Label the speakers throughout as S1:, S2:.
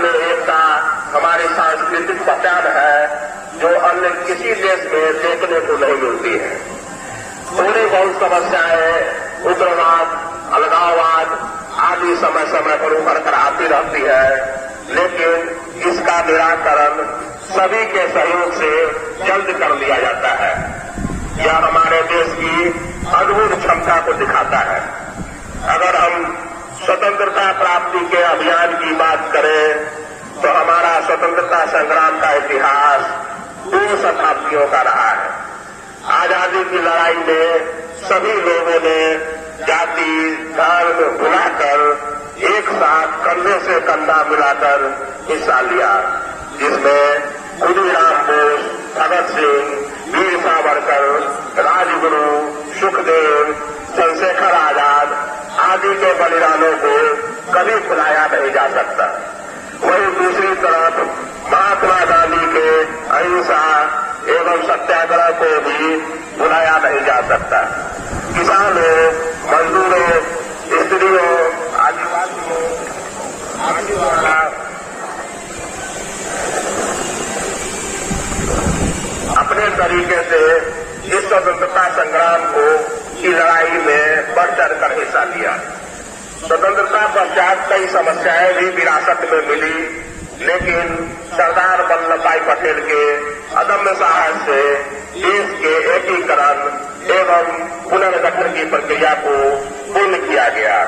S1: में एकता हमारी सांस्कृतिक पहचान है, जो अन्य किसी देश में देखने को नहीं मिलती है। थोड़ी बहुत समस्याएं उग्रवाद, अलगाववाद आदि समय समय पर उभर कर आती रहती है, लेकिन इसका निराकरण सभी के सहयोग से जल्द कर लिया जाता है। यह हमारे देश की अद्भुत क्षमता को दिखाता है। अगर हम स्वतंत्रता प्राप्ति के अभियान की बात करें तो हमारा स्वतंत्रता संग्राम का इतिहास 2 शताब्दियों का रहा है। आजादी की लड़ाई में सभी लोगों ने जाति धर्म भुलाकर एक साथ कंधे से कंधा मिलाकर हिस्सा लिया, जिसमें खुदीराम बोस, भगत सिंह, वीर सावरकर, राजगुरु, सुखदेव, चंद्रशेखर आजाद आदि के बलिदानों को कभी भुलाया नहीं जा सकता। वहीं दूसरी तरफ महात्मा गांधी के अहिंसा एवं सत्याग्रह को भी भुलाया नहीं जा सकता। किसानों, मजदूरों, स्त्रियों, आदिवासियों आदि द्वारा अपने तरीके से इस स्वतंत्रता संग्राम की लड़ाई में बढ़ चढ़ कर हिस्सा लिया। स्वतंत्रता पश्चात कई समस्याएं भी विरासत में मिली, लेकिन सरदार वल्लभ भाई पटेल के अदम्य साहस से देश के एकीकरण एवं पुनर्गठन की प्रक्रिया को पूर्ण किया गया।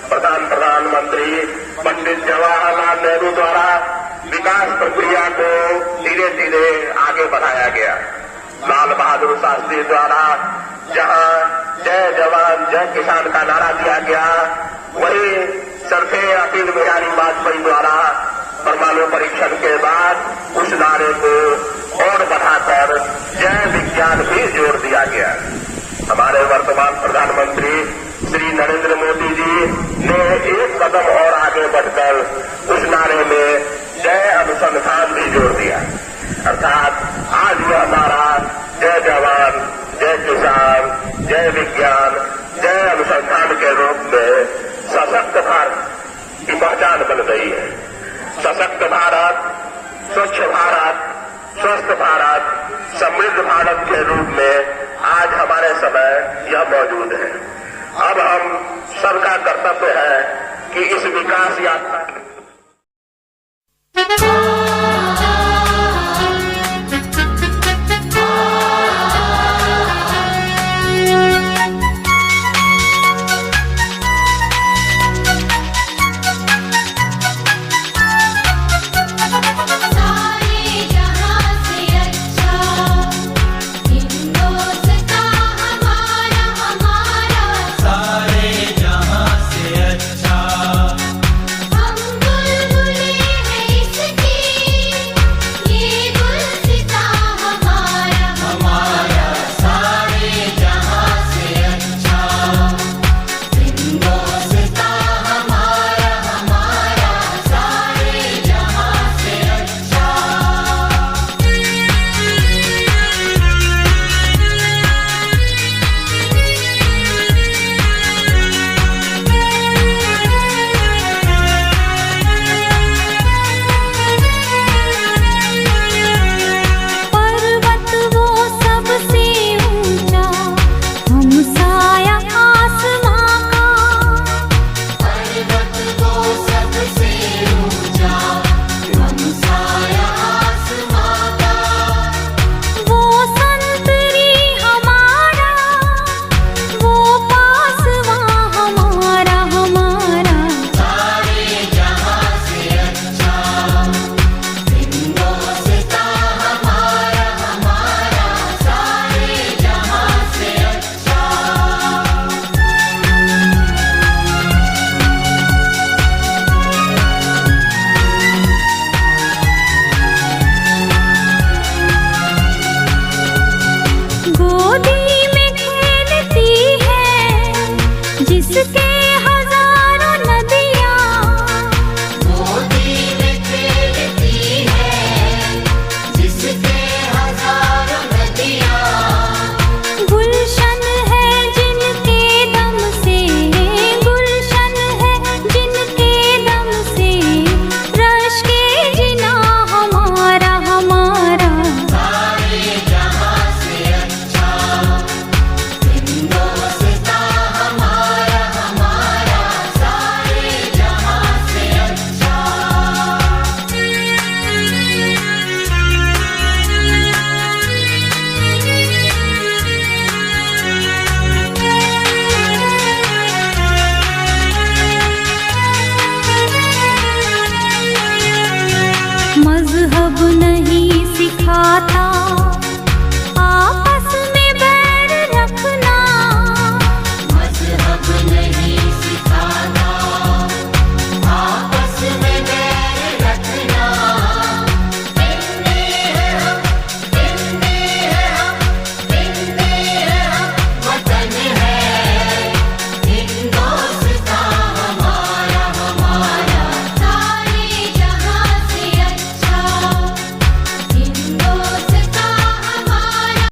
S1: प्रधानमंत्री पंडित जवाहरलाल नेहरू द्वारा विकास प्रक्रिया को धीरे धीरे आगे बढ़ाया गया। लाल बहादुर शास्त्री द्वारा जहां जय जवान जय किसान का नारा दिया गया, वहीं सरदार अटल बिहारी वाजपेयी द्वारा परमाणु परीक्षण के बाद उस नारे को और बढ़ाकर जय विज्ञान भी जोड़ दिया गया। हमारे वर्तमान प्रधानमंत्री श्री नरेंद्र मोदी जी ने एक कदम और आगे बढ़कर उस नारे में जय अनुसंधान भी जोड़ दिया। अर्थात आज यह हमारा जय जवान जय किसान जय विज्ञान जय अनुसंधान के रूप में सशक्त भारत की पहचान बन गई है। सशक्त भारत, स्वच्छ भारत, स्वस्थ भारत, समृद्ध भारत के रूप में आज हमारे समय यह मौजूद है। अब हम सबका कर्तव्य है कि इस विकास यात्रा
S2: हम अब नहीं सिखाते